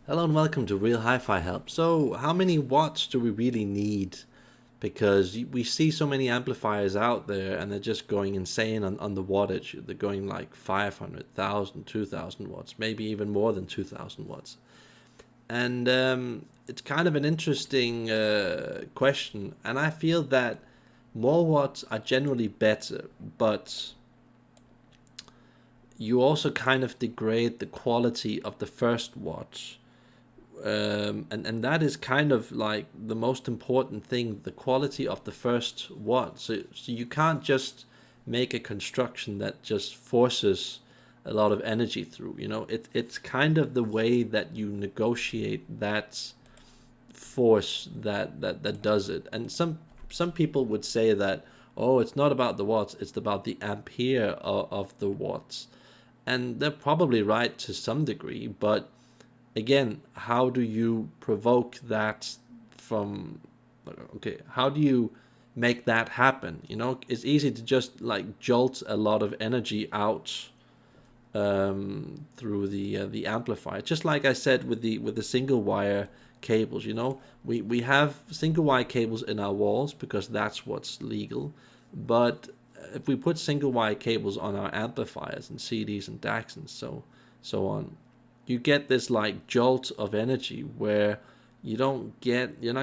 Hello and welcome to Real Hi-Fi Help. So, how many watts do we really need? Because we see so many amplifiers out there and they're just going insane on the wattage. They're going like 500,000, 2,000 watts, maybe even more than 2,000 watts. And it's kind of an interesting question. And I feel that more watts are generally better, but you also kind of degrade the quality of the first watch. And that is kind of like the most important thing, the quality of the first watt. So you can't just make a construction that just forces a lot of energy through. It's kind of the way that you negotiate that force that does it. And some people would say that, oh, it's not about the watts, it's about the ampere of the watts. And they're probably right to some degree, but again, how do you provoke that from, okay, how do you make that happen? It's easy to just like jolt a lot of energy out through the amplifier, just like I said with the single wire cables. We have single wire cables in our walls because that's what's legal, but if we put single wire cables on our amplifiers and CDs and DACs and so on, you get this like jolt of energy where you're not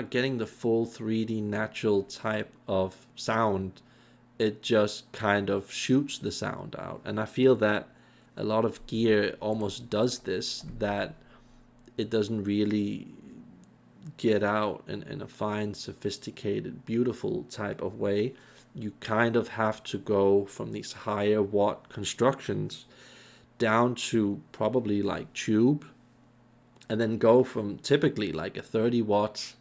getting the full 3D natural type of sound. It just kind of shoots the sound out. And I feel that a lot of gear almost does this, that it doesn't really get out in a fine, sophisticated, beautiful type of way. You kind of have to go from these higher watt constructions down to probably like tube, and then go from typically like a 30 watt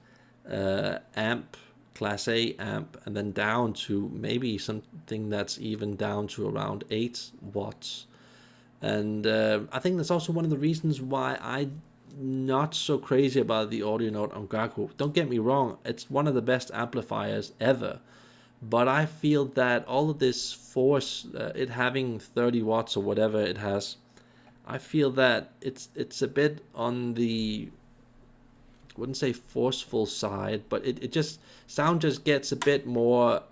amp, class A amp, and then down to maybe something that's even down to around 8 watts. And I think that's also one of the reasons why I'm not so crazy about the audio note on Gaku. Don't get me wrong, it's one of the best amplifiers ever. But I feel that all of this force, it having 30 watts or whatever it has, I feel that it's a bit on the, I wouldn't say forceful side, but it just, sound just gets a bit more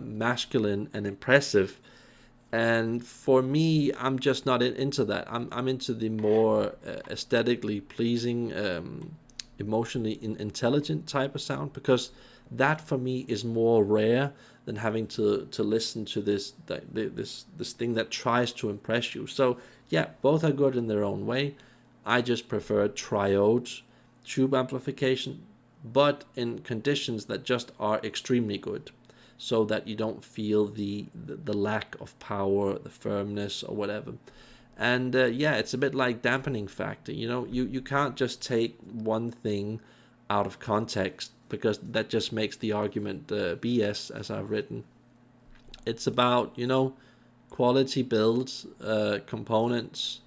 masculine and impressive. And for me, I'm just not into that. I'm into the more aesthetically pleasing, emotionally intelligent type of sound, because that for me is more rare than having to listen to this thing that tries to impress you. So yeah, both are good in their own way. I just prefer triode tube amplification, but in conditions that just are extremely good, so that you don't feel the lack of power, the firmness, or whatever. And yeah, it's a bit like dampening factor. You can't just take one thing out of context, because that just makes the argument BS, as I've written. It's about, quality builds, components,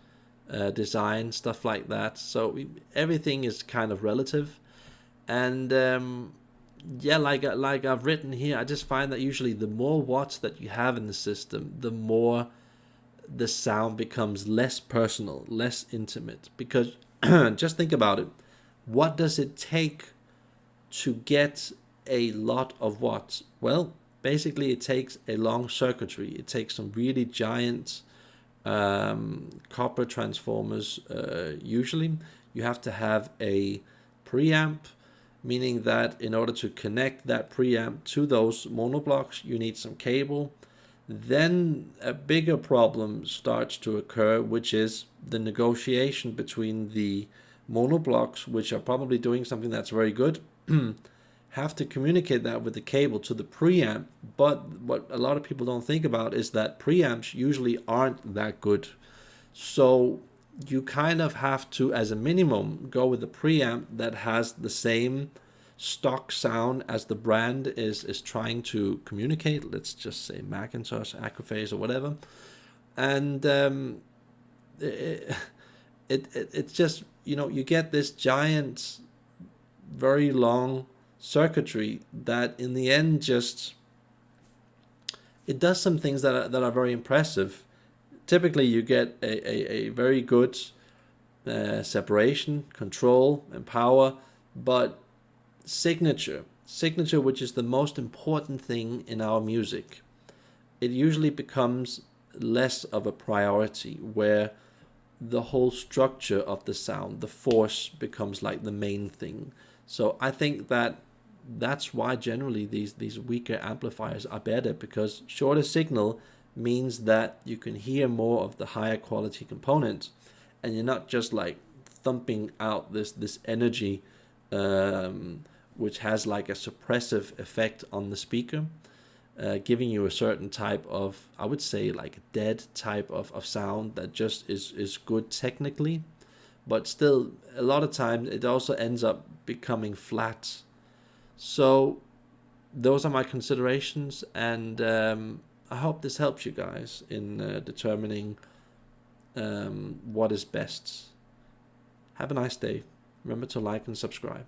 design, stuff like that. So everything is kind of relative. And yeah, like I've written here, I just find that usually the more watts that you have in the system, the more the sound becomes less personal, less intimate. Because just think about it. What does it take to get a lot of watts? Well, basically, it takes a long circuitry. It takes some really giant copper transformers. Usually, you have to have a preamp, meaning that in order to connect that preamp to those monoblocks, you need some cable. Then a bigger problem starts to occur, which is the negotiation between the monoblocks, which are probably doing something that's very good, have to communicate that with the cable to the preamp. But what a lot of people don't think about is that preamps usually aren't that good. So you kind of have to, as a minimum, go with a preamp that has the same stock sound as the brand is trying to communicate. Let's just say Macintosh, Acrophase, or whatever. And it's just, you get this giant, very long circuitry that in the end just, it does some things that are very impressive. Typically you get a very good separation, control, and power, but signature, which is the most important thing in our music, it usually becomes less of a priority, where the whole structure of the sound, the force, becomes like the main thing. So I think that that's why generally these weaker amplifiers are better, because shorter signal means that you can hear more of the higher quality components, and you're not just like thumping out this energy, which has like a suppressive effect on the speaker, giving you a certain type of, I would say, like dead type of sound that just is good technically, but still a lot of times it also ends up becoming flat. So those are my considerations, and I hope this helps you guys in determining what is best. Have a nice day. Remember to like and subscribe.